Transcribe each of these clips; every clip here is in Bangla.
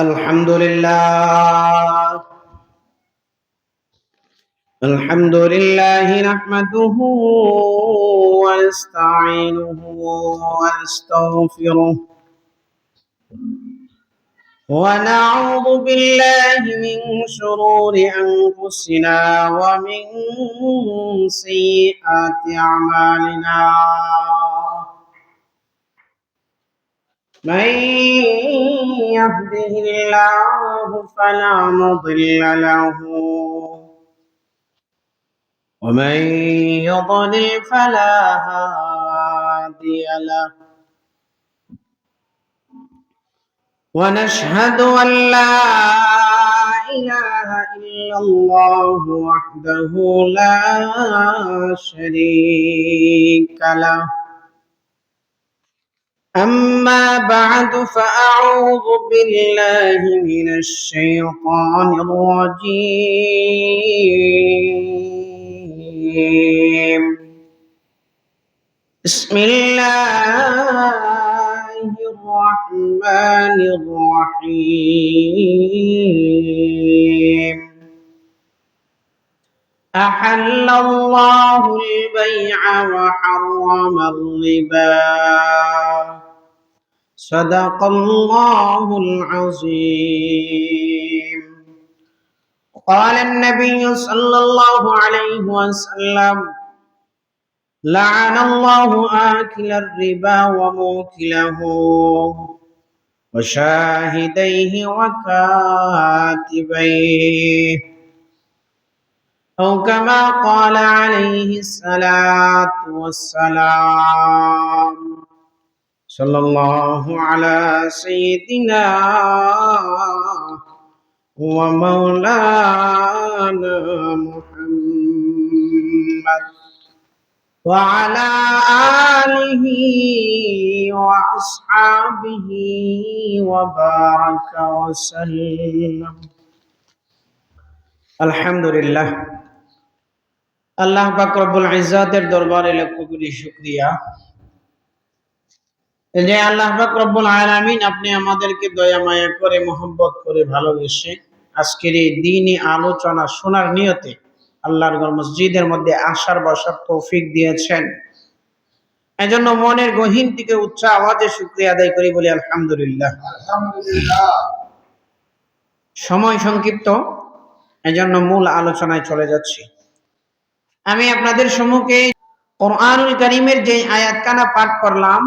الحمد لله نحمده ونستعينه ونستغفره ونعوذ بالله من شرور أنفسنا ومن سيئات أعمالنا. من يهده الله فلا مضل له ومن يضلل فلا هادي له. ونشهد أن لا إله إلا الله وحده لا شريك له. أما بعد فأعوذ بالله من الشيطان الرجيم. بسم الله الرحمن الرحيم. أحل الله البيع وحرم الربا. صدق الله العظيم. قال النبي صلى الله عليه وسلم: لعن الله آكل الربا وموكله وشاهديه وكاتبيه، أو كما قال عليه الصلاة والسلام. صلى الله على سيدنا ومولانا محمد وعلى آله وأصحابه وبارك وسلم. আলহামদুলিল্লাহ, আল্লাহ পাক রব্বুল ইজ্জাতের দরবারে লাখ কোটি শুকরিয়া যে আল্লাহ পাক রব্বুল আলামিন আপনি আমাদেরকে দয়া মায়া করে মোহাব্বত করে ভালোবেসে আজকের এই দ্বীনি আলোচনা শোনার নিয়তে আল্লাহর ঘর মসজিদের মধ্যে আসার বসার তৌফিক দিয়েছেন। এজন্য মনের গহীন থেকে উচ্চ আওয়াজে শুকরিয়া আদায় করি, বলি আলহামদুলিল্লাহ। সময় সংক্ষিপ্ত, এজন্য মূল আলোচনায় চলে যাচ্ছি। আমি আপনাদের সম্মুখে কোরআনুল কারীমের যে আয়াতখানা পাঠ করলাম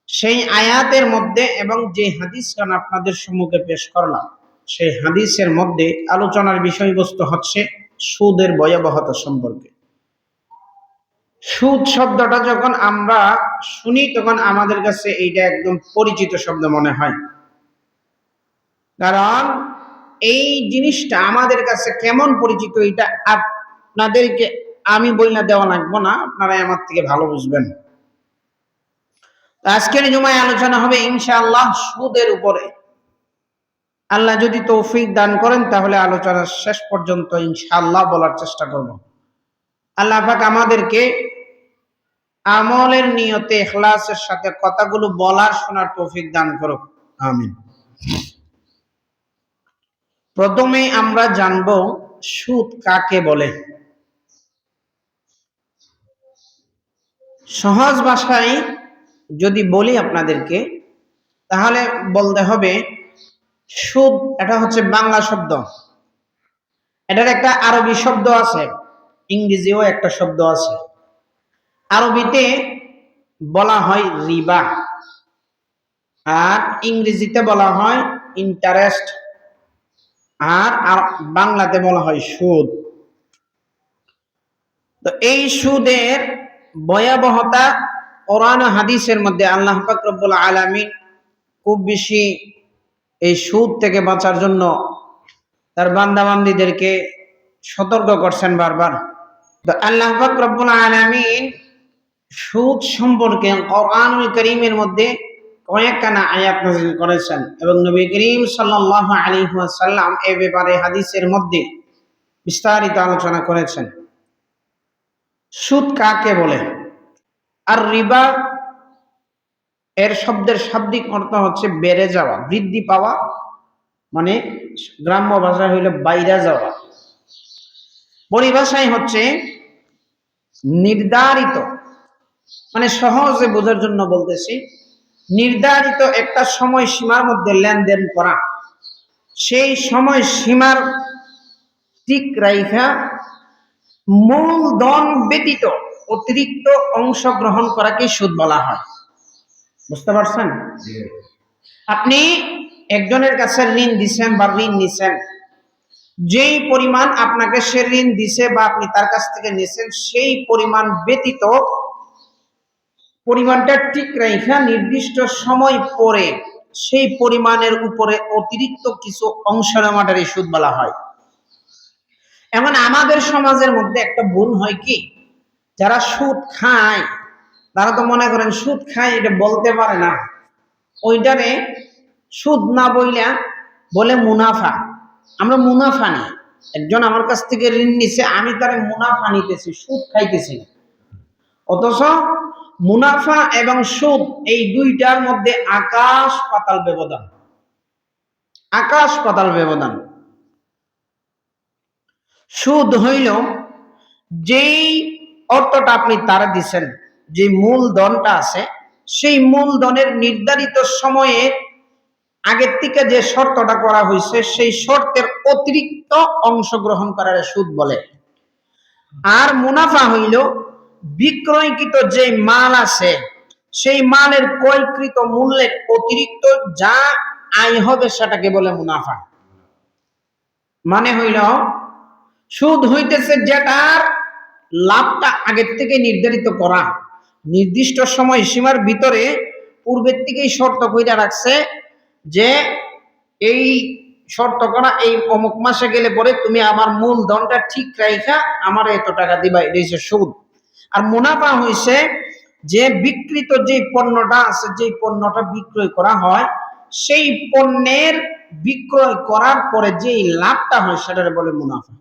সেই আয়াতের মধ্যে এবং যে হাদিসখানা আপনাদের সম্মুখে পেশ করলাম সেই হাদিসের মধ্যে আলোচনার বিষয়বস্তু হচ্ছে সুদের ভয়াবহতা সম্পর্কে। সুদ শব্দটা যখন আমরা শুনি তখন আমাদের কাছে এইটা একদম পরিচিত শব্দ মনে হয়, কারণ এই জিনিসটা আমাদের কাছে কেমন পরিচিত এটা আপনাদেরকে আমি বইলা দেওয়া লাগবো না, আপনারা আমার থেকে ভালো বুঝবেন। আজকের জুমায় আলোচনা হবে ইনশাআল্লাহ সুদের উপরে। আল্লাহ যদি তৌফিক দান করেন তাহলে আলোচনার শেষ পর্যন্ত ইনশাআল্লাহ বলার চেষ্টা করব। আল্লাহ পাক আমাদেরকে আমলের নিয়তে ইখলাসের সাথে কথাগুলো বলার শোনার তৌফিক দান করুক, আমিন। প্রথমে আমরা জানব সুদ কাকে বলে। সহজ ভাষায় যদি বলি আপনাদেরকে তাহলে বলতে হবে সুদ এটা হচ্ছে বাংলা শব্দ, এটার একটা আরবি শব্দ আছে, ইংরেজিও একটা শব্দ আছে। আরবিতে বলা হয় রিবা আর ইংরেজিতে বলা হয় ইন্টারেস্ট আর বাংলাতে বলা হয় সুদ। তো এই সুদের ভয়াবহতা কোরআন ও হাদিসের মধ্যে আল্লাহ পাক রব্বুল আলামিন খুব বেশি এই সুদ থেকে বাঁচার জন্য তার বান্দাবান্দীদেরকে সতর্ক করছেন বারবার। তো আল্লাহ পাক রব্বুল আলামিন সুদ সম্পর্কে কোরআনুল কারীমের মধ্যে কয়েকখানা আয়াত নাযিল করেছেন এবং নবী করিম সাল্লাল্লাহু আলাইহি ওয়াসাল্লাম এই ব্যাপারে হাদিসের মধ্যে বিস্তারিত আলোচনা করেছেন। সুদ কাকে বলে? আর রিবা এর শব্দের শাব্দিক অর্থ হচ্ছে বেড়ে যাওয়া, বৃদ্ধি পাওয়া, মানে গ্রাম্য ভাষায় হইল বাইরে যাওয়া। পরিভাষায় হচ্ছে নির্ধারিত, মানে সহজে বোঝার জন্য বলতেছি, নির্ধারিত একটা সময় সীমার মধ্যে লেনদেন করা, সেই সময় সীমার ঠিক রাইখা মূলধন ব্যতীত অতিরিক্ত অংশ গ্রহণ করাকে সুদ বলা হয়। বুঝতে পারছেন? আপনি একজনের কাছে ঋণ দিচ্ছেন বা ঋণ নিছেন, যেই পরিমাণ আপনাকে সে ঋণ দিছে বা আপনি তার কাছ থেকে নিছেন, সেই পরিমাণ ব্যতীত পরিমাণটা ঠিক রাইখা নির্দিষ্ট সময় পরে সেই পরিমাণের উপরে অতিরিক্ত কিছু অংশ নেওয়াটারই সুদ বলা হয়। এখন আমাদের সমাজের মধ্যে একটা ভুল হয় কি, যারা সুদ খায় তারা তো মনে করেন সুদ খায় এটা বলতে পারে না, ওইটারে সুদ না বইলা বলে মুনাফা। আমরা মুনাফা নিই, একজন আমার কাছ থেকে ঋণ নিছে, আমি তারে মুনাফা নিতেছি, সুদ খাইতেছি না। অথচ মুনাফা এবং সুদ এই দুইটার মধ্যে আকাশ পাতাল ব্যবধান, আকাশ পাতাল ব্যবধান। সুদ হইল যেই অর্থটা আপনি তারা দিচ্ছেন, যে মূলধনটা আছে, সেই মূলধনের নির্ধারিত সময়ে আগের থেকে যে শর্তটা করা হয়েছে, সেই শর্তের অতিরিক্ত অংশগ্রহণ করার সুদ বলে। আর মুনাফা হইল বিক্রয়কৃত যে মাল আছে, সেই মালের ক্রয়কৃত মূল্যের অতিরিক্ত যা আয় হবে সেটাকে বলে মুনাফা। মানে হইল সুদ হইতেছে যেটার লাভটা আগের থেকে নির্ধারিত করা, নির্দিষ্ট সময় সীমার ভিতরে পূর্বের থেকেই শর্ত কইরা রাখছে যে এই শর্ত করা, এই অমুক মাসে গেলে পরে তুমি আমার মূলধনটা ঠিক রাইখা আমার এত টাকা দিবা, এটা হচ্ছে সুদ। আর মুনাফা হইছে যে বিক্রিত যে পণ্যটা আছে, যে পণ্যটা বিক্রয় করা হয়, সেই পণ্যের বিক্রয় করার পরে যে লাভটা হয় সেটার বলে মুনাফা।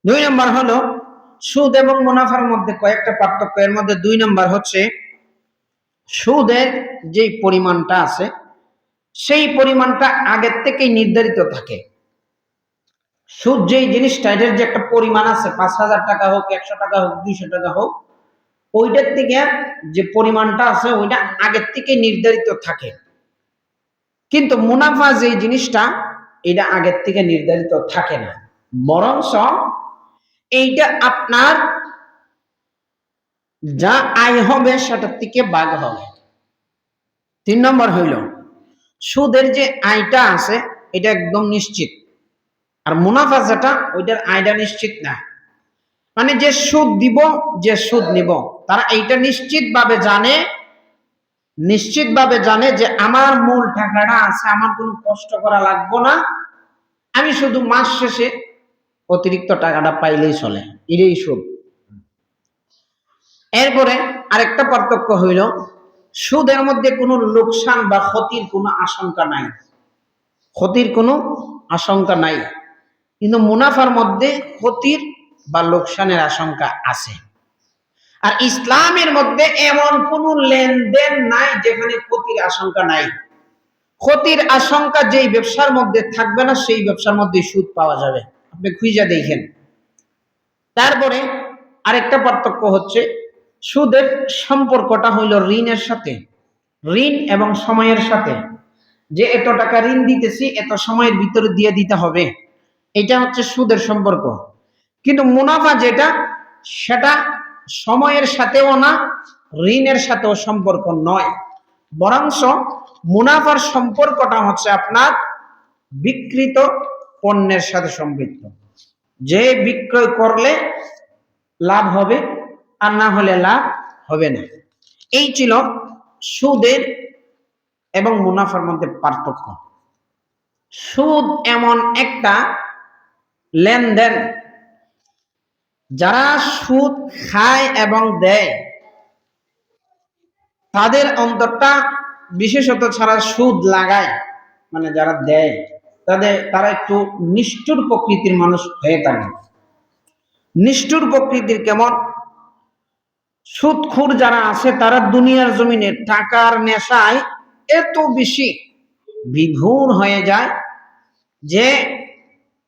2 নম্বর হলো সুদ এবং মুনাফার মধ্যে কয়েকটা পার্থক্য। এর মধ্যে 2 নম্বর হচ্ছে সুদের যে পরিমাণটা আছে, সেই পরিমাণটা আগের থেকেই নির্ধারিত থাকে। সুদ যেই জিনিসটা, এটার যে একটা পরিমাণ আছে, 5,000 টাকা হোক, 100 টাকা হোক, 200 টাকা হোক, ওইটার থেকে যে পরিমাণটা আছে ওইটা আগের থেকে নির্ধারিত থাকে। কিন্তু মুনাফা যে জিনিসটা, এটা আগের থেকে নির্ধারিত থাকে না, বরঞ্চ এইটা আপনার যা আয় হবে সেটার থেকে ভাগ হবে। 3 নম্বর হইল সুদের যে আয়টা আছে এটা একদম নিশ্চিত, আর মুনাফা যেটা, ওইটার আয়টা নিশ্চিত না। মানে যে সুদ দিব, যে সুদ নিব, তারা এইটা নিশ্চিতভাবে জানে যে আমার মূল টাকাটা আছে, আমার কোনো কষ্ট করা লাগবে না, আমি শুধু মাস শেষে অতিরিক্ত টাকাটা পাইলেই চলে, এটাই সুদ। এরপরে আরেকটা পার্থক্য হইল সুদের মধ্যে কোনো লোকসান বা ক্ষতির কোনো আশঙ্কা নাই, ক্ষতির কোনো আশঙ্কা নাই। কিন্তু মুনাফার মধ্যে ক্ষতির বা লোকসানের আশঙ্কা আছে। আর ইসলামের মধ্যে এমন কোন লেনদেন নাই যেখানে ক্ষতির আশঙ্কা নাই। ক্ষতির আশঙ্কা যেই ব্যবসার মধ্যে থাকবে না, সেই ব্যবসার মধ্যে সুদ পাওয়া যাবে, আপনি খুঁজে দেখেন। তারপরে আরেকটা পার্থক্য হচ্ছে সুদের সম্পর্কটা হইল ঋণের সাথে, ঋণ এবং সময়ের সাথে, যে এত টাকা ঋণ দিতেছি, এত সময়ের ভিতরে দিয়ে দিতে হবে, এটা হচ্ছে সুদের সম্পর্ক। কিন্তু মুনাফা যেটা, সেটা সময়ের সাথেও না, ঋণের সাথেও সম্পর্ক নয়, বরঞ্চ মুনাফার সম্পর্কটা হচ্ছে আপনার বিক্রিত পণ্যের সাথে সম্পৃক্ত। যে বিক্রয় করলে লাভ হবে আর না হলে লাভ হবে না। এই ছিল সুদের এবং মুনাফার মধ্যে পার্থক্য। সুদ এমন একটা লেনদেন, যারা সুদ খায় এবং দেয় তাদের অন্তরটা, বিশেষত ছাড়া সুদ লাগায়, মানে যারা দেয় তারা একটু নিষ্ঠুর প্রকৃতির মানুষ হয়ে থাকে। নিষ্ঠুর প্রকৃতির কেমন? সুদখোর যারা আছে তারা দুনিয়ার জমিনে টাকার নেশায় এত বেশি বিভোর হয়ে যায় যে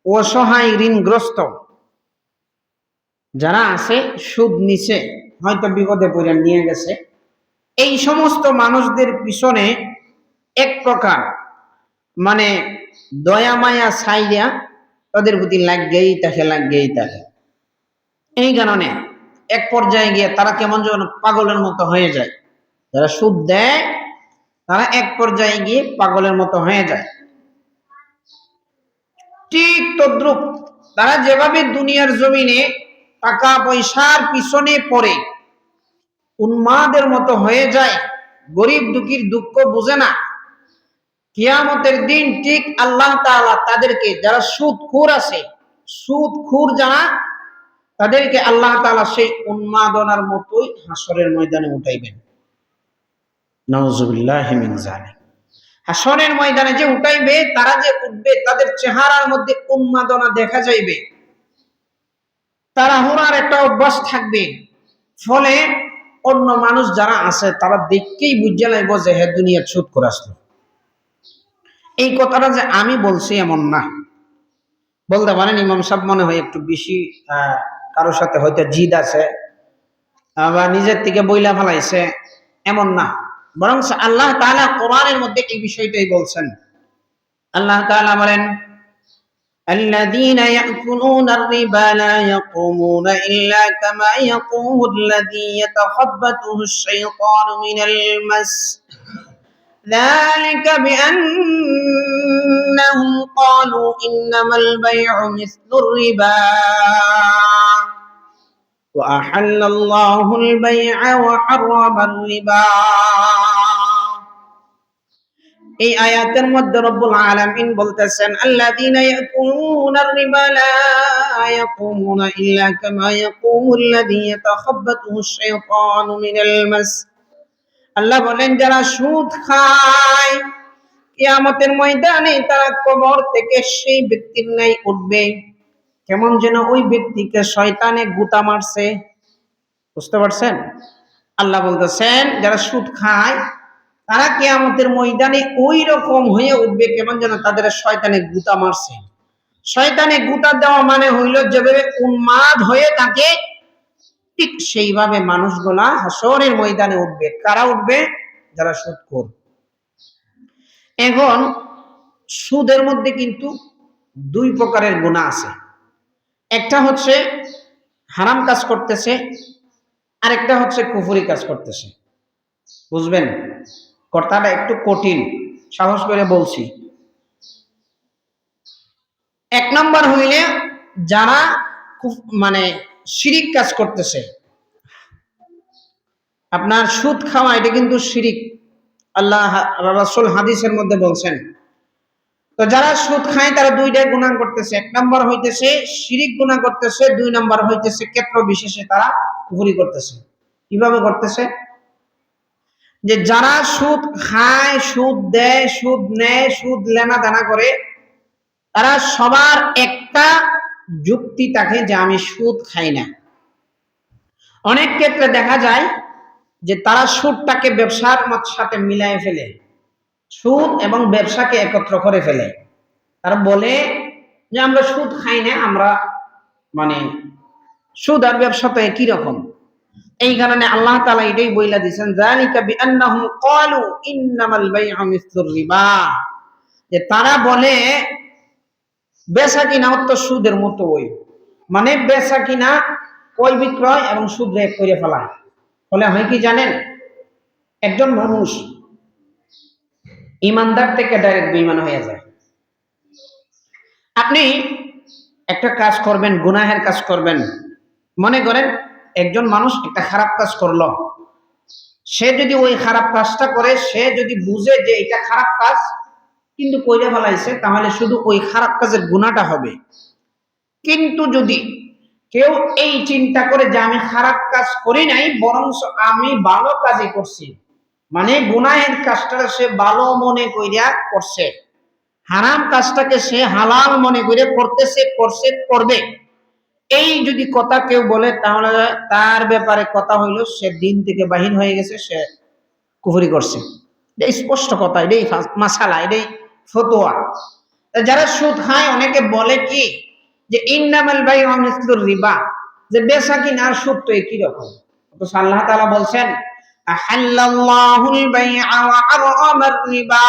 অসহায় ঋণগ্রস্ত যারা আছে, সুদ নিছে, হয়তো বিপদে পড়ে নিয়ে গেছে, এই সমস্ত মানুষদের পিছনে এক প্রকার মানে দয়া মায়া ছাইয়া তাদের প্রতি লাগেই থাকে। এই কারণে এক পর্যায়ে গিয়ে তারা কেমন যেন পাগলের মতো হয়ে যায়। যারা সুদ দেয় তারা এক পর্যায়ে গিয়ে পাগলের মতো হয়ে যায়। ঠিক তদ্রুপ তারা যেভাবে দুনিয়ার জমিনে টাকা পয়সার পিছনে পড়ে উন্মাদের মতো হয়ে যায়, গরিব দুঃখীর দুঃখ বুঝে না, কিয়ামতের দিন ঠিক আল্লাহ তাআলা তাদেরকে, যারা সুদখোর আছে, সুদখোর যারা, তাদেরকে আল্লাহ তাআলা সেই উন্মাদনার মতোই হাসরের ময়দানে উঠাইবেন। নাউযুবিল্লাহি মিন যালিক। হাসরের ময়দানে যে উঠাইবে, তারা যে উঠবে, তাদের চেহারার মধ্যে উন্মাদনা দেখা যাইবে, তাড়াহুড়ার একটা অভ্যাস থাকবে। ফলে অন্য মানুষ যারা আছে তারা দেখকেই বুঝে লাইব যে হে দুনিয়ার সুদখোর আসলো। এই কথাটা যে আমি বলছি এমন না, বলতে পারেন ইমাম সাহেব মনে হয় একটু বেশি কারোর সাথে হয়তো জিদ আছে বা নিজের থেকে বইলা ফেলাইছে, এমন না। বরং আল্লাহ তাআলা কোরআনের মধ্যে এই বিষয়টাই বলছেন। আল্লাহ তাআলা বলেন, الذين يأكلون الربا لا يقومون إلا كما يقوم الذي يتخبطه الشيطان من المس ذلك بأنهم قالوا إنما البيع مثل الربا وأحل الله البيع وحرم الربا। এই আয়াতের মধ্যে রব্বুল আলামিন বলতেছেন, আল্লাযীনা ইয়াকুলুনার রিবা লা ইয়াকুমুনা ইল্লা কামা ইয়াকুমুল্লাযী ইয়াতাখাব্বাতুহু শাইতানু মিনাল মাস। আল্লাহ বলেন, যারা সুদ খায় কিয়ামতের ময়দানে তারা কবর থেকে সেই ব্যক্তির ন্যায় উঠবে কেমন যেন ওই ব্যক্তিকে শয়তানে গুতা মারছে। বুঝতে পারছেন? আল্লাহ বলতেছেন, যারা সুদ খায় তারা কিয়ামতের ময়দানে ওই রকম হয়ে উঠবে কেমন যেন তাদের শয়তানে গুতা মারছে। শয়তানে গুতা দেওয়া মানে হইল যেভাবে উন্মাদ হয়ে থাকে, ঠিক সেইভাবে মানুষগুলা হাসরের ময়দানে উঠবে। কারা উঠবে? যারা সুদখোর। এখন সুদের মধ্যে কিন্তু দুই প্রকারের গুনাহ আছে। একটা হচ্ছে হারাম কাজ করতেছে, আরেকটা হচ্ছে কুফরি কাজ করতেছে। বুঝবেন, কথাটা একটু কঠিন, সাহস করে বলছি। এক নম্বর হইলে যারা মানে শিরিক কাজ করতেছে। আপনার সুদ খাওয়া এটা কিন্তু শিরিক, আল্লাহ রাসূল হাদিসের মধ্যে বলছেন। তো যারা সুদ খায় তারা দুইটা গুনাহ করতেছে। এক নম্বর হইতেছে শিরিক গুনাহ করতেছে, দুই নম্বর হইতেছে ক্ষেত্র বিশেষে তারা কুফরি করতেছে। কিভাবে করতেছে? যে যারা সুদ খায়, সুদ দেয়, সুদ নেয়, সুদ লেনা দেনা করে, তারা সবার একটা যুক্তি থাকে যে আমি সুদ খাই না। অনেক ক্ষেত্রে দেখা যায় যে তারা সুদটাকে ব্যবসার সাথে মিলাই ফেলে, সুদ এবং ব্যবসাকে একত্র করে ফেলে। তারা বলে যে আমরা সুদ খাই না, আমরা মানে সুদ আর ব্যবসা তো একই রকম। এই কারণে আল্লাহ তাআলা এটাই বইলা দিয়েছেন, যালিকা বিআন্নাহুম ক্বালু ইন্নামাল বাই'উ মিসলুর রিবা, যে তারা বলে বেচা কিনা তো সুদের মতো, ওই মানে বেচা কিনা ক্রয় বিক্রয় এবং সুদ রেট করে ফেলা। ফলে হয় কি জানেন, একজন মানুষ ইমানদার থেকে ডাইরেক্ট বেঈমান হয়ে যায়। আপনি একটা কাজ করবেন, গুনাহের কাজ করবেন, মনে করেন একজন মানুষ একটা খারাপ কাজ করলো, সে যদি ওই খারাপ কাজটা করে, সে যদি বুঝে যে এটা খারাপ কাজ কিন্তু কইরা ফেলাইছে, তাহলে শুধু ওই খারাপ কাজের গুনাহটা হবে। কিন্তু যদি কেউ এই চিন্তা করে যে আমি খারাপ কাজ করি নাই, বরং আমি ভালো কাজই করছি, মানে গুনাহের কাজটা সে ভালো মনে কইরা করছে, হারাম কাজটাকে সে হালাল মনে করে করতেছে, করবে, এই যদি কথা কেউ বলে তাহলে তার ব্যাপারে কথা হইল সে দিন থেকে বাহির হয়ে গেছে, সে কুফরি করছে। এটাই স্পষ্ট কথা, এটাই মাসালা, এটাই ফতোয়া। যারা সুদ খায় অনেকে বলে কি যে ইন্নামাল বাইউ মিসলুর রিবা, যে বেচা কিনা আর সুদ তো একই রকম। অথচ আল্লাহ তাআলা বলছেন আহাল্লাল্লাহুল বাইআ ওয়া হারামার রিবা।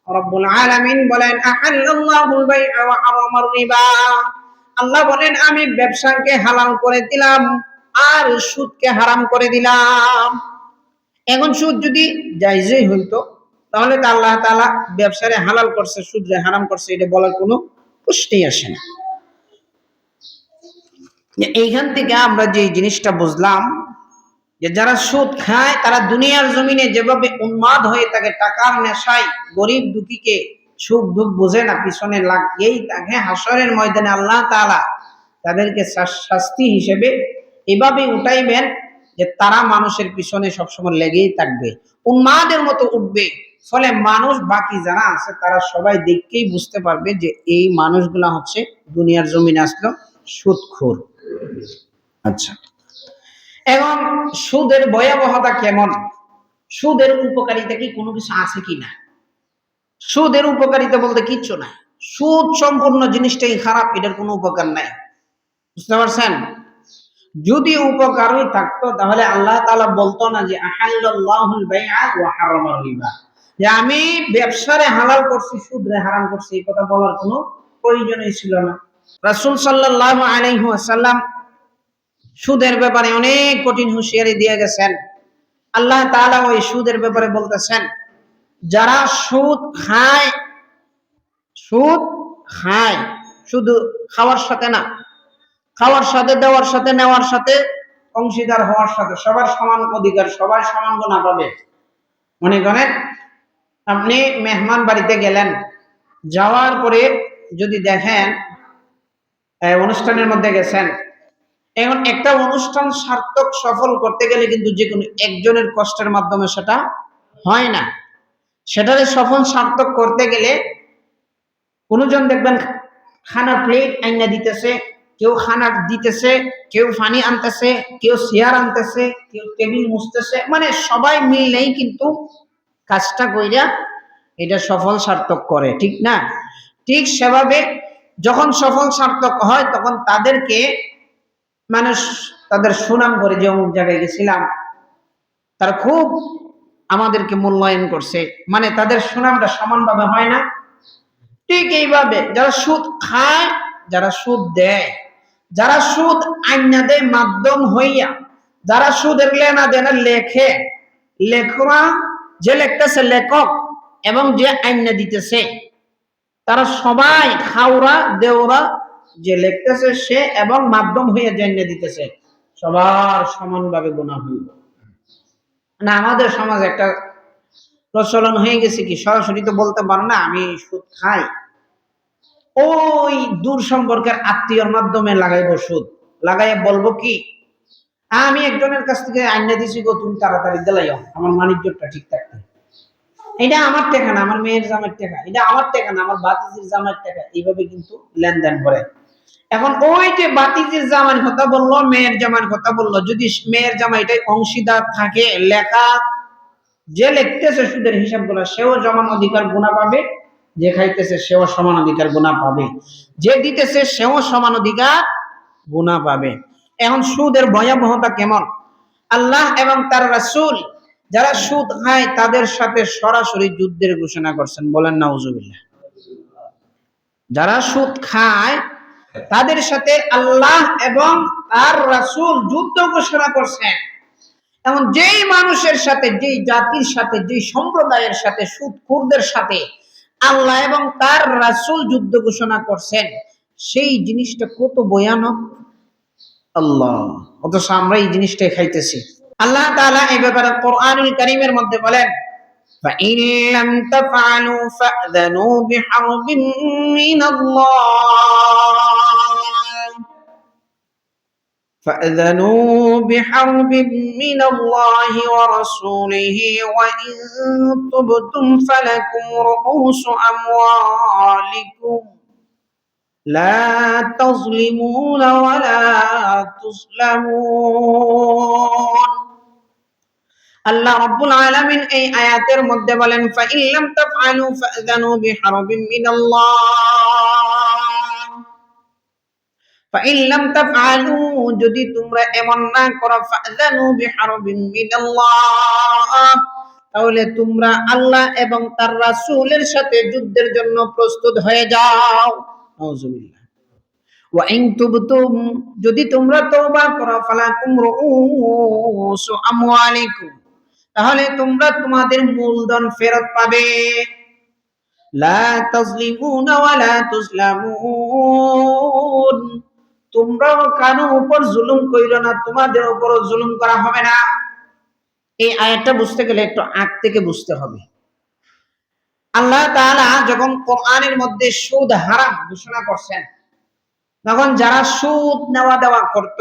রব্বুল আলামিন বলেন আহাল্লাল্লাহুল বাইআ ওয়া হারামার রিবা। আল্লাহ বলেন আমি ব্যবসাকে হালাল করে দিলাম আর সুদকে হারাম করে দিলাম। এখন সুদ যদি জায়েজই হইতো তাহলে তো আল্লাহ তাআলা ব্যবসারে হালাল করছে, সুদরে হারাম করছে, এটা বলার কোনো প্রশ্নই আসে না। এইখান থেকে আমরা যে জিনিসটা বুঝলাম যে যারা সুদ খায় তারা দুনিয়ার জমিনে যেভাবে উন্মাদ হয়ে থাকে টাকার নেশায় গরিব দুঃখীকে সুখ দুঃখ বোঝে না, পিছনে লাগিয়েই থাকে, হাসরের ময়দানে আল্লাহ তাআলা তাদেরকে শাস্তি হিসেবে এভাবে উঠাইবেন যে তারা মানুষের পিছনে সবসময় লেগেই থাকবে, উন্মাদের মতো উঠবে। ফলে মানুষ বাকি যারা আছে তারা সবাই দেখতেই বুঝতে পারবে যে এই মানুষগুলা হচ্ছে দুনিয়ার জমিনে আসলো সুদখোর। আচ্ছা, এবং সুদের ভয়াবহতা কেমন, সুদের উপকারিতা কি কোনো কিছু আছে কিনা? সুদের উপকারিতা বলতে কিচ্ছু নাই। সুদ সম্পূর্ণ জিনিসটাই খারাপ, এটার কোনো উপকার নাই। বুঝতে পারছেন? যদি উপকারই থাকতো তাহলে আল্লাহ তাআলা বলতো না যে আহাল্লাল্লাহুল বাইআ ওয়া হারামার রিবা, যে আমি ব্যবসারে হালাল করছি সুদরে হারাম করছি, এই কথা বলার কোনো প্রয়োজনই ছিল না। রাসূল সাল্লাল্লাহু আলাইহি ওয়াসাল্লাম সুদের ব্যাপারে অনেক কঠিন হুঁশিয়ারি দিয়ে গেছেন। আল্লাহ তাআলা ওই সুদের ব্যাপারে বলতেছেন যারা সুদ খায়, সুদ খায় শুধু খাওয়ার সাথে না, খাওয়ার সাথে, দেওয়ার সাথে, নেওয়ার সাথে, অংশীদার হওয়ার সাথে, সবার সমান অধিকার, সবাই সমান গুণা পাবে। মনে করেন আপনি মেহমান বাড়িতে গেলেন, যাওয়ার পরে যদি দেখেন অনুষ্ঠানের মধ্যে গেছেন, এখন একটা অনুষ্ঠান সার্থক সফল করতে গেলে কিন্তু যে কোনো একজনের কষ্টের মাধ্যমে সেটা হয় না। সেটারে সফল সার্থক করতে গেলে কোনজন দেখবেন খানা প্লেট আইনা দিতেছে, কেউ খানা দিতেছে, কেউ পানি আনতেছে, কেউ চেয়ার আনতেছে, কেউ টেবিল মুছতেছে, মানে সবাই মিলেই কিন্তু কাজটা কইরা এটা সফল সার্থক করে, ঠিক না? ঠিক সেভাবে যখন সফল সার্থক হয় তখন তাদেরকে মানুষ তাদের সুনাম করে, যে অমুক জায়গায় গেছিলাম, তারা খুব আমাদেরকে মূল্যায়ন করছে, মানে তাদের সুনামটা সমানভাবে হয় না? ঠিক এইভাবে যারা সুদ খায়, যারা সুদ দেয়, যারা সুদ আইনা দেয় মাধ্যম হইয়া, যারা সুদের লেনা দেনা লেখে, লেখরা যে লিখতেছে লেখক এবং যে আইনা দিতেছে, তারা সবাই খাওরা দেওরা, যে লিখতেছে সে এবং মাধ্যম হইয়া যে আইনা দিতেছে, সবার সমানভাবে গুনাহ হইল না। আমাদের সমাজে একটা প্রচলন হয়ে গেছে কি, সরাসরি তো বলতে পারো না আমি সুদ খাই, ওই দূর সম্পর্কের আত্মীয়র মাধ্যমে লাগাইবো সুদ, লাগাইয়া বলবো কি আমি একজনের কাছ থেকে আইনা দিছি গো, তুমি তাড়াতাড়ি দিলাইও আমার মানিজ্যটা ঠিক থাকতে, এটা আমার টাকা না, আমার মেয়ের জামাইয়ের টাকা, এটা আমার টাকা না, আমার বাতিজির জামাইয়ের টাকা, এইভাবে কিন্তু লেনদেন করে। এখন ওই যে বাতিজির জামাইয়ের কথা বললো, মেয়ের জামাইয়ের কথা বললো, যদি মেয়ের জামাইটাই অংশীদার থাকে, লেখা যে লিখতেছে সুদের হিসাবগুলো, সেও সমান অধিকার গুণা পাবে, যে খাইতেছে সেও সমান অধিকার গুণা পাবে, যে দিতেছে সেও সমান অধিকার গুণা পাবে। এখন সুদের ভয়াবহতা কেমন, আল্লাহ এবং তার রাসূল যারা সুদ খায় তাদের সাথে সরাসরি যুদ্ধের ঘোষণা করছেন, বলেন নাউজুবিল্লাহ। যারা সুদ খায় তাদের সাথে আল্লাহ এবং তার রাসূল যুদ্ধ ঘোষণা করছেন। এমন যেই মানুষের সাথে, যেই জাতির সাথে, যেই সম্প্রদায়ের সাথে, সুদখোরদের সাথে আল্লাহ এবং তার রাসূল যুদ্ধ ঘোষণা করছেন, সেই জিনিসটা কত ভয়ানক আল্লাহ, অথচ আমরা এই জিনিসটাই খাইতেছি। আল্লাহ তাআলা এই ব্যাপারে কোরআনুল কারীমের মধ্যে বলেন فَإِن لَّمْ تَفْعَلُوا فَأْذَنُوا بِحَرْبٍ مِّنَ اللَّهِ فَأْذَنُوا بِحَرْبٍ مِّنَ اللَّهِ وَرَسُولِهِ وَإِن تُبْتُمْ فَلَكُمْ رُءُوسُ أَمْوَالِكُمْ লা তাযলিমুনা ওয়া লা তুযলামুন। আল্লাহ রাব্বুল আলামিন এই আয়াতের মধ্যে বলেন, ফাইল্লাম তাফআলু ফাযানু বিহারবিন মিনাল্লাহ। ফাইল্লাম তাফআলু, যদি তোমরা এমন না করো, ফাযানু বিহারবিন মিনাল্লাহ, তাহলে তোমরা আল্লাহ এবং তার রাসূলের সাথে যুদ্ধের জন্য প্রস্তুত হয়ে যাও। নাউযুবিল্লাহ। ওয়া ইন তুবতুম, যদি তোমরা তওবা করো, ফালাকুম রুউসু আমওয়ালিকুম, তাহলে তোমরা তোমাদের মূলধন ফেরত পাবে। লা তাজলিমুনা ওয়া লা তুজলামুন, তোমরা কারো উপর জুলুম কইরো না, তোমাদের উপরও জুলুম করা হবে না। এই আয়াতটা বুঝতে গেলে একটু আগ থেকে বুঝতে হবে। আল্লাহ তাআলা যখন কোরআনের মধ্যে সুদ হারাম ঘোষণা করছেন, তখন যারা সুদ নেওয়া দেওয়া করত,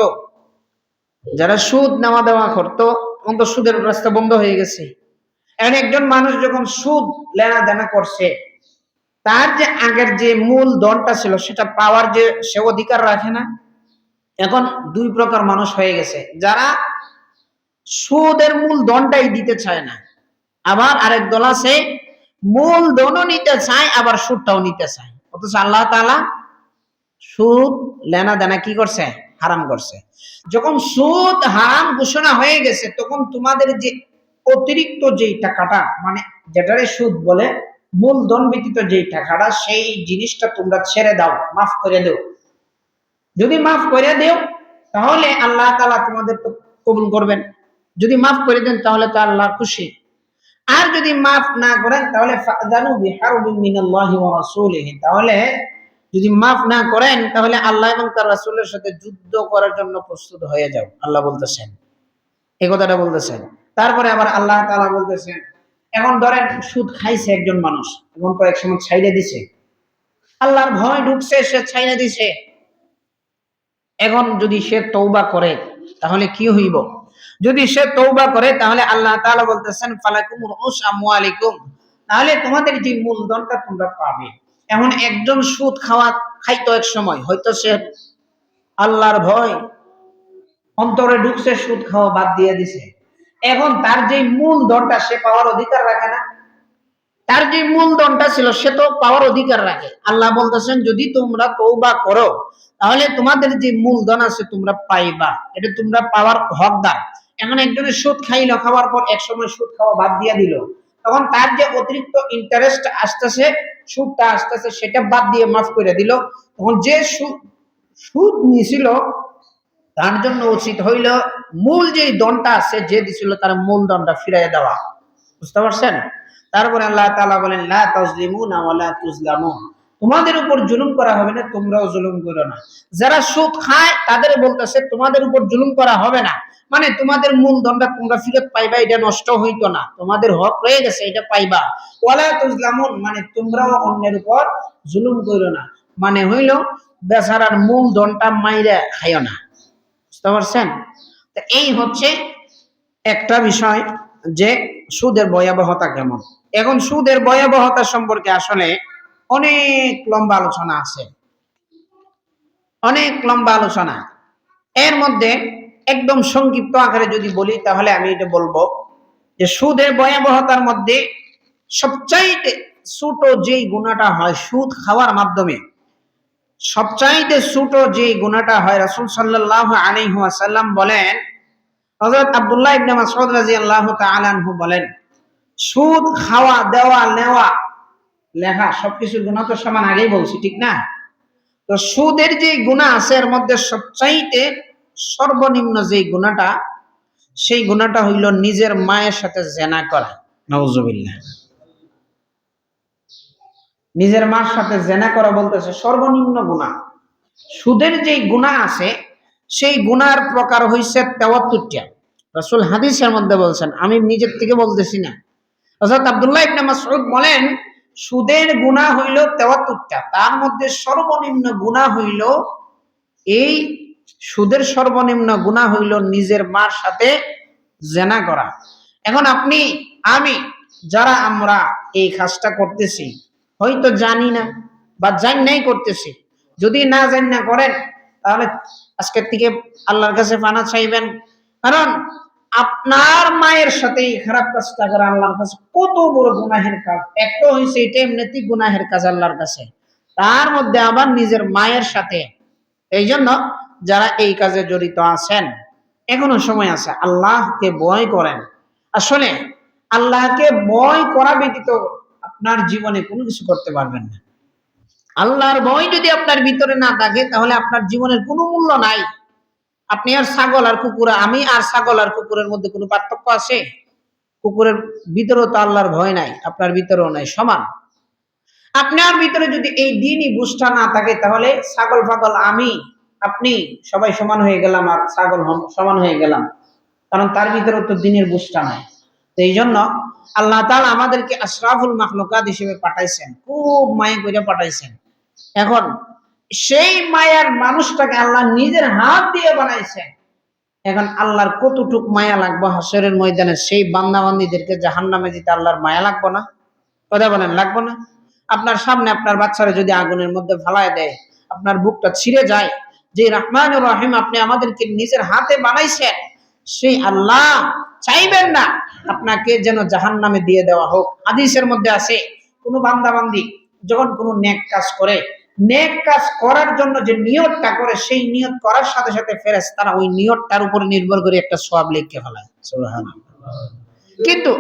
তখন তো সুদের রাস্তা বন্ধ হয়ে গেছে। এখন একজন মানুষ যখন সুদ লেনা দেনা করছে, তার যে আগের যে মূল ধনটা ছিল সেটা পাওয়ার যে সে অধিকার রাখে না। এখন দুই প্রকার মানুষ হয়ে গেছে, যারা সুদের মূল ধনটাই দিতে চায় না, আবার আরেক দল আছে মূল ধনও নিতে চায় আবার সুদটাও নিতে চায়। অথচ আল্লাহ তাআলা সুদ লেনা দেনা কি করছে? হারাম করছে। যখন সুদ হারাম ঘোষণা হয়ে গেছে, তখন তোমাদের যে অতিরিক্ত যেই টাকাটা, মানে যেটারে সুদ বলে, মূলধন ব্যতীত যেই টাকাটা, সেই জিনিসটা তোমরা ছেড়ে দাও, মাফ করে দাও। যদি মাফ করে দেও তাহলে আল্লাহ তাআলা তোমাদের তো কবুল করবেন। যদি মাফ করে দেন তাহলে তো আল্লাহ খুশি। আর যদি মাফ না করেন তাহলে ফাযানু বিহারবিন মিনাল্লাহি ওয়া রাসূলিহি, তাহলে যদি মাফ না করেন তাহলে আল্লাহ এবং তার রাসূলের সাথে যুদ্ধ করার জন্য প্রস্তুত হয়ে যাও, আল্লাহ বলতেছেন। এই কথাটা বলতেছেন। তারপরে আবার আল্লাহ তাআলা বলতেছেন, এখন ধরেন সুদ খাইছে একজন মানুষ, এখন কয়েক সময় ছাইড়ে দিছে, আল্লাহর ভয় ঢুকছে, সে ছাইড়ে দিছে। এখন যদি সে তওবা করে তাহলে কি হইব? যদি সে তওবা করে তাহলে আল্লাহ তাআলা বলতেছেন, ফালাকুম রুউস আমওয়ালিকুম, তাহলে তোমাদের যে মূলধনটা তোমরা পাবে। এখন একজন সুদ খাইতো এক সময়, হয়তো সে আল্লাহর ভয় অন্তরে ঢুকছে, সুদ খাওয়া বাদ দিয়ে দিছে। এখন তার যে মূলধনটা সে পাওয়ার অধিকার রাখে না, তার যে মূলধনটা ছিল সে তো পাওয়ার অধিকার রাখে। আল্লাহ বলতেছেন, যদি তোমরা তওবা করো তাহলে তোমাদের যে মূলধন আছে তোমরা পাইবা, এটা তোমরা পাওয়ার হকদার। এখন একজনের সুদ খাইলো, খাওয়ার পর এক সময় সুদ খাওয়া বাদ দিয়ে দিল, তখন তার যে অতিরিক্ত ইন্টারেস্ট আসতেছে, সুদটা আসতেছে, সেটা বাদ দিয়ে মাফ করে দিল। তখন যে সুদ নিয়েছিল তার জন্য উচিত হইল মূল যে দনটা আছে, যে দিছিল তার মূল দনটা ফিরাইয়া দেওয়া। বুঝতে পারছেন? তারপরে আল্লাহ তাআলা বলেন, লা তাজলিমুনা ওয়া লা তুজলামুন, তোমাদের উপর জুলুম করা হবে না, তোমরাও জুলুম করো না। যারা সুদ খায় তাদের বলতেছে তোমাদের উপর জুলুম করা হবে না, মানে তোমাদের মূলধনটা তোমরা ফেরত পাইবা, এটা নষ্ট হইতো না, তোমাদের হক রয়ে গেছে, এটা পাইবা। ওয়ালা তুজলামুন, মানে তোমরাও অন্যের উপর জুলুম করো না, মানে হইল বেচারার মূলধনটা মাইরা খাইও না। বুঝতে পারছেন? তো এই হচ্ছে একটা বিষয় যে সুদের ভয়াবহতা কেমন। এখন সুদের ভয়াবহতা সম্পর্কে আসলে অনেক লম্বা আলোচনা আছে, অনেক লম্বা আলোচনা। এর মধ্যে একদম সংক্ষিপ্ত আকারে যদি বলি তাহলে আমি এটা বলবো যে সুদের ভয়াবহতার মধ্যে সবচাইতে ছোট যেই গুনাহটা হয় সুদ খাওয়ার মাধ্যমে, সবচাইতে ছোট যে গুনাহটা হয়, রাসূল সাল্লাল্লাহু আলাইহি ওয়াসাল্লাম বলেন, হযরত আব্দুল্লাহ ইবনে মাসউদ রাদিয়াল্লাহু তাআলা আনহু বলেন, সুদ খাওয়া, দেওয়া, নেওয়া, লেখা সবকিছু গুনাহ তো সমান, আগেই বলছি, ঠিক না? তো সুদের যে গুনাহ আছে এর মধ্যে সবচাইতে সর্বনিম্ন যে গুনাহটা, সেই গুনাহটা হইল নিজের মায়ের সাথে জিনা করা। নাউজুবিল্লাহ। নিজের মার সাথে জিনা করা বলতেছে সর্বনিম্ন গুনাহ। সুদের যে গুনাহ আছে সেই গুনার প্রকার হইছে তাওয়াত্তুরটা। রাসূল হাদিসের মধ্যে বলছেন, আমি নিজের থেকে বলতেছি না। হযরত আব্দুল্লাহ ইবনে মাসউদ বলেন, সুদের গুনাহ হইল তাওয়াত্তুরটা, তার মধ্যে সর্বনিম্ন গুনাহ হইল, এই সুদের সর্বনিম্ন গুনাহ হইল নিজের মার সাথে জিনা করা। এখন আপনি, আমি, যারা আমরা এই কাজটা করতেছি, হয়তো জানি না বা জানি নাই করতেছি, যদি না জান না করেন তাহলে আজকের থেকে আল্লাহর কাছে পানা চাইবেন। কারণ আপনার মায়ের সাথে এই খারাপ কাজটা করা আল্লাহর কাছে কত বড় গুনাহের কাজ। একটা হয়েছে এটা এমনিতেই গুনাহের কাজ আল্লাহর কাছে, তার মধ্যে আবার নিজের মায়ের সাথে। এই জন্য যারা এই কাজে জড়িত আছেন এখনো সময় আছে, আল্লাহকে ভয় করেন। আসলে আল্লাহকে ভয় করা ব্যতীত আপনার জীবনে কোনো কিছু করতে পারবেন না। আল্লাহর ভয় যদি আপনার ভিতরে না থাকে তাহলে আপনার জীবনের কোনো মূল্য নাই। আপনি আর ছাগল আর কুকুর, আমি আর ছাগল আর কুকুরের মধ্যে কোনো পার্থক্য আছে? কুকুরের ভিতরেও তো আল্লাহর ভয় নাই, আপনার ভিতরেও নাই, সমান। আপনার ভিতরে যদি এই দিনই বুঝটা না থাকে তাহলে ছাগল পাগল আমি আপনি সবাই সমান হয়ে গেলাম আর ছাগল সমান হয়ে গেলাম, কারণ তার ভিতরেও তো দিনের বুঝটা নাই। তো এই জন্য আল্লাহ তাআলা আমাদেরকে আশরাফুল মাখলুকাত হিসেবে পাঠাইছেন, খুব মায়া করে পাঠাইছেন। এখন সেই মায়ার মানুষটাকে আল্লাহ নিজের হাত দিয়ে বানাইছেন। এখন আল্লাহর কতটুক মায়া লাগবে হাসরের ময়দানে সেই বান্দা বান্দীদেরকে জাহান্নামে দিতে আল্লাহর মায়া লাগবে না? কথা বলেন, লাগবে না? আপনার সামনে আপনার বাচ্চারা যদি আগুনের মধ্যে ফালায় দেয়, আপনার বুকটা ছিঁড়ে যায়। যে রহমানুর রহিম আপনি আমাদেরকে নিজের হাতে বানাইছেন, সেই আল্লাহ চাইবেন না আপনাকে যেন জাহান্নামে দিয়ে দেওয়া হোক। হাদিসের মধ্যে আছে কোন বান্দা বান্দি যখন কোনো নেক কাজ করে, নেক কাজ করার জন্য যে নিয়তটা করে, সেই নিয়ত করার সাথে সাথে ফেরেশতারা ওই নিয়তটার উপরে নির্ভর করে একটা সওয়াব লিখে ফেলায়। সুবহানাল্লাহ। কিন্তু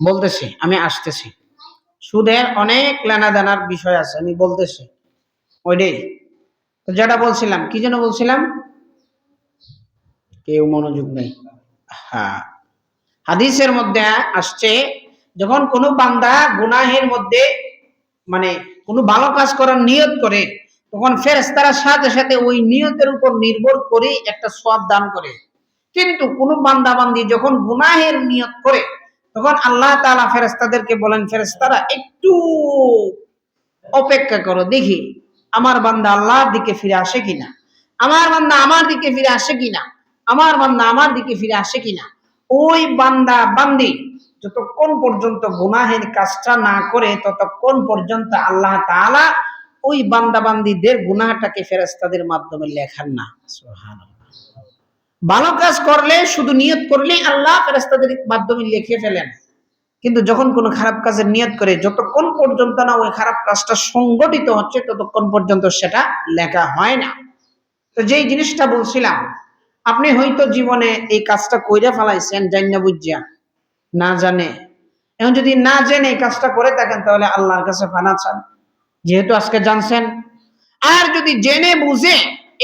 বলতেছি, আমি আসতেছি, সুদের অনেক লেনাদেনার বিষয় আছে, আমি বলতেছি ওইটাই। তো যেটা বলছিলাম, কি যেন বলছিলাম, কেউ মনোযোগ নেই। হ্যাঁ, হাদিসের মধ্যে আসছে যখন কোনো বান্দা গুনাহের মধ্যে মানে কোনো ভালো কাজ করার নিয়ত করে, তখন ফেরেশতারা সাথে সাথে ওই নিয়তের উপর নির্ভর করে একটা সওয়াব দান করে। কিন্তু কোনো বান্দা বান্দি যখন গুনাহের নিয়ত করে, তখন আল্লাহ তাআলা ফেরেশতাদেরকে বলেন, ফেরেশতারা একটু অপেক্ষা করো, দেখি আমার বান্দা আল্লাহর দিকে ফিরে আসে কিনা, আমার বান্দা আমার দিকে ফিরে আসে কিনা, আমার বান্দা আমার দিকে ফিরে আসে কিনা। ওই বান্দা বান্দি যতক্ষণ পর্যন্ত গুনাহের কাজটা না করে ততক্ষণ পর্যন্ত আল্লাহ তাআলা ওই বান্দা বান্দিদের গুনাহটাকে ফেরেশতাদের মাধ্যমে লেখান না। সুবহানাল্লাহ। ভালো কাজ করলে শুধু নিয়ত করলেই আল্লাহ ফেরেশতাদের মাধ্যমে লিখে ফেলেন, কিন্তু যখন কোনো খারাপ কাজের নিয়ত করে, যতক্ষণ পর্যন্ত না ওই খারাপ কাজটা সংগঠিত হচ্ছে ততক্ষণ পর্যন্ত সেটা লেখা হয় না। তো যেই জিনিসটা বলছিলাম, আপনি হয়তো জীবনে এই কাজটা কইরা ফেলাইছেন জান্না বুঝিয়া, না জানে। এখন যদি না জেনে এই কাজটা করে থাকেন তাহলে আল্লাহর কাছে পানা চান, যেহেতু আজকে জানছেন। আর যদি জেনে বুঝে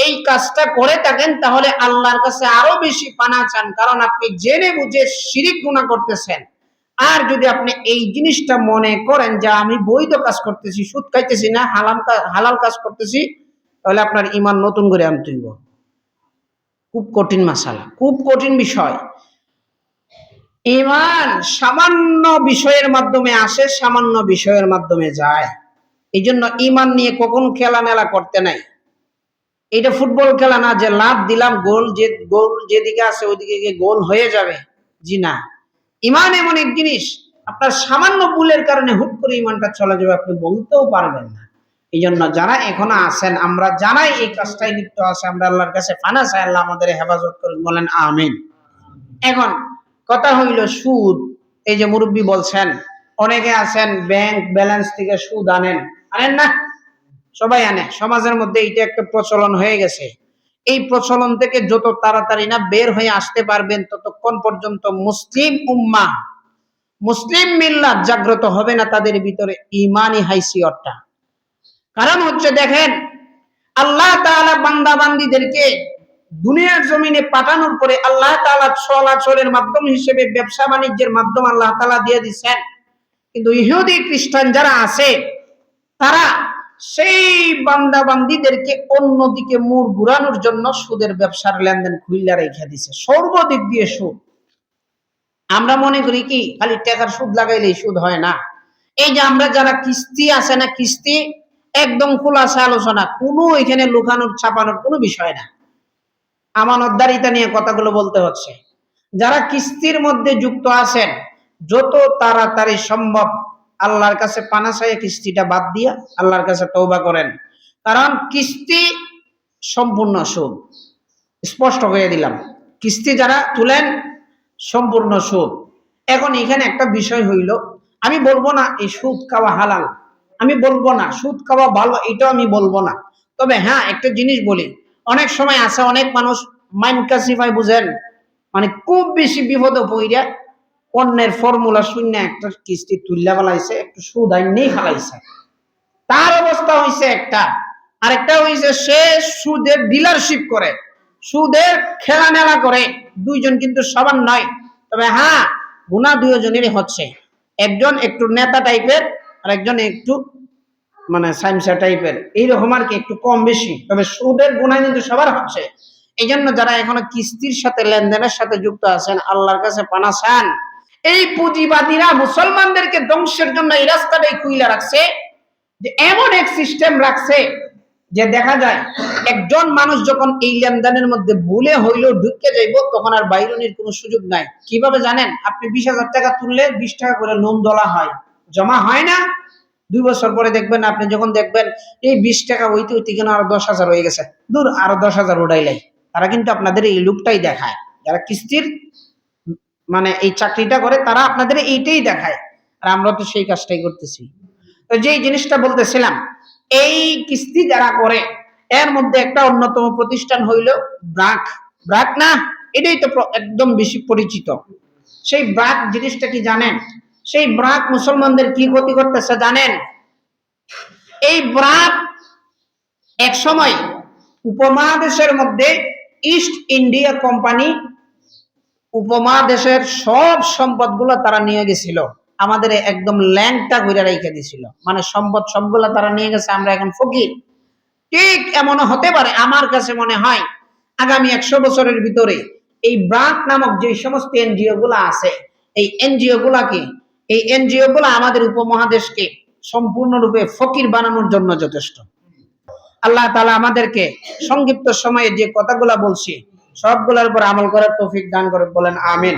এই কাজটা করে থাকেন তাহলে আল্লাহর কাছে আরো বেশি পানা চান, কারণ আপনি জেনে বুঝে শিরিক গুনাহ করতেছেন। আর যদি আপনি এই জিনিসটা মনে করেন যে আমি বৈধ কাজ করতেছি, সুদ খাইতেছি না, হালাল কাজ করতেছি, তাহলে আপনার ঈমান নতুন করে আনতে হইব। খুব কঠিন মাসালা, খুব কঠিন বিষয়। ঈমান সামান্য বিষয়ের মাধ্যমে আসে, সামান্য বিষয়ের মাধ্যমে যায়। এই জন্য ঈমান নিয়ে কখনো খেলা মেলা করতে নাই। এটা ফুটবল খেলা না যে লাভ দিলাম গোল যেদিকে আছে ওইদিকে গিয়ে গোল হয়ে যাবে, জি না। ঈমান এমন এক জিনিস, আপনার সামান্য ভুলের কারণে হুট করে ঈমানটা চলে যাবে, আপনি বলতেও পারবেন না। এই জন্য যারা এখনো আছেন, আমরা যারাই এই কাজটাই লিপ্ত আছে, আমরা আল্লাহর কাছে পানা চাই, আল্লাহ আমাদের হেফাজত করুন, বলেন আমিন। এখন কথা হইল সুদ। এই যে মুরব্বী বলছেন, অনেকে আছেন ব্যাংক ব্যালেন্স থেকে সুদ আনেন না? সবাই আনে, সমাজের মধ্যে এটা একটা প্রচলন হয়ে গেছে। এই প্রচলন থেকে যত তাড়াতাড়ি না বের হয়ে আসতে পারবেন ততক্ষণ পর্যন্ত মুসলিম উম্মাহ, মুসলিম মিল্লাত জাগ্রত হবে না তাদের ভিতরে ঈমানি হাইসিয়তটা। কারণ হচ্ছে দেখেন, আল্লাহ তাআলা বান্দা বান্দীদেরকে দুনিয়ার জমিনে পাঠানোর পরে আল্লাহ তাআলা চলাচলের মাধ্যম হিসেবে ব্যবসা বাণিজ্যের মাধ্যম আল্লাহ তাআলা দিয়ে দিচ্ছেন। কিন্তু ইহুদি খ্রিস্টান যারা আছে তারা সেই বান্দা বান্দীদেরকে অন্যদিকে মুড় ঘুরানোর জন্য সুদের ব্যবসার লেনদেন খুইলা রেখে দিছে, সর্বদিক দিয়ে সুদ। আমরা মনে করি কি খালি টাকার সুদ লাগাইলেই সুদ হয় না। এই যে আমরা যারা কিস্তি আছে না, কিস্তি একদম খোলাসা আলোচনা, কোনো এখানে লুকানোর ছাপানোর কোনো বিষয় না। আমানতদারিতা নিয়ে কথাগুলো বলতে হচ্ছে। যারা কিস্তির মধ্যে যুক্ত আছেন, যত তাড়াতাড়ি সম্ভব আল্লাহর কাছে পানা চাইয়ে কিস্তিটা বাদ দিয়া আল্লাহর কাছে তওবা করেন। কারণ কিস্তি সম্পূর্ণ সুদ, স্পষ্ট হয়ে দিলাম। কিস্তি যারা তুলেন সম্পূর্ণ সুদ। এখন এখানে একটা বিষয় হইল, আমি বলবো না এই সুদ খাওয়া হালাল, আমি বলবো না সুদ খাওয়া ভালো, এটাও আমি বলবো না। তবে হ্যাঁ, একটা জিনিস বলি, অনেক সময় আছে অনেক মানুষ মাইনকাসিফাই বুঝেন, মানে খুব বেশি বিপদে পইরা অন্যের ফর্মুলা শূন্য একটা কিস্তি তুল্লা ফেলাইছে, একটু সুদ আইনেই ফেলাইছে। তার অবস্থা হয়েছে একটা, আরেকটা হয়েছে সে সুদের ডিলারশিপ করে, সুদের খেলা মেলা করে। দুইজন কিন্তু সমান নয়, তবে হ্যাঁ গুণা দুইজনেরই হচ্ছে। একজন একটু নেতা টাইপের, আর একজন একটু মানে সাইমসা টাইপের, এইরকম আর কি, একটু কম বেশি, তবে সুদের গুণা কিন্তু সবার হচ্ছে। এই জন্য যারা এখনো কিস্তির সাথে লেনদেনের সাথে যুক্ত আছেন, আল্লাহর কাছে পানা চান। এই পুঁজিবাদীরা মুসলমানদেরকে ধ্বংসের জন্য এই রাস্তাটাই খুইলা রাখছে, যে এমন এক সিস্টেম রাখছে যে দেখা যায় একজন মানুষ যখন এই লেনদেনের মধ্যে ভুলে হইলেও ঢুকে যাইব, তখন আর বাইরনির কোনো সুযোগ নাই। কিভাবে জানেন? আপনি 20,000 টাকা তুললে 20 টাকা করে লোন তোলা হয়, জমা হয় না? 2 বছর পরে দেখবেন, আপনি যখন দেখবেন এই 20 টাকা হইতে হইতে কেন আরো 10,000 হয়ে গেছে, দূর আরো 10,000 উড়াইলাই। তারা কিন্তু আপনাদের এই লুকটাই দেখায়, যারা কিস্তির মানে এই চাকরিটা করে তারা আপনাদের এইটাই দেখায়, আর আমরা তো সেই কাজটাই করতেছি। তো যেই জিনিসটা বলতেছিলাম, এই কিস্তি যারা করে এর মধ্যে একটা অন্যতম প্রতিষ্ঠান হইল ব্রাক। ব্রাক না, এটাই তো একদম বেশি পরিচিত। সেই ব্রাক জিনিসটা কি জানেন? সেই ব্রাক মুসলমানদের কি ক্ষতি করতেছে জানেন? এই ব্রাক এক সময় উপমহাদেশের মধ্যে ইস্ট ইন্ডিয়া কোম্পানি উপমহাদেশের সব সম্পদগুলো তারা নিয়ে গেছিল, আমাদের একদম ল্যাংটা ঘুরে রেখে দিছিল, মানে সম্পদ সবগুলা তারা নিয়ে গেছে, আমরা এখন ফকির। ঠিক এমনও হতে পারে, আমার কাছে মনে হয় আগামী 100 বছরের ভিতরে এই ব্রাক নামক যে সমস্ত এনজিও গুলা আছে, এই এনজিও গুলা আমাদের উপমহাদেশকে সম্পূর্ণরূপে ফকির বানানোর জন্য যথেষ্ট। আল্লাহ তাআলা আমাদেরকে সংক্ষিপ্ত সময়ে যে কথাগুলা বলছি সবগুলোর উপর আমল করার তৌফিক দান করে, বলেন আমিন।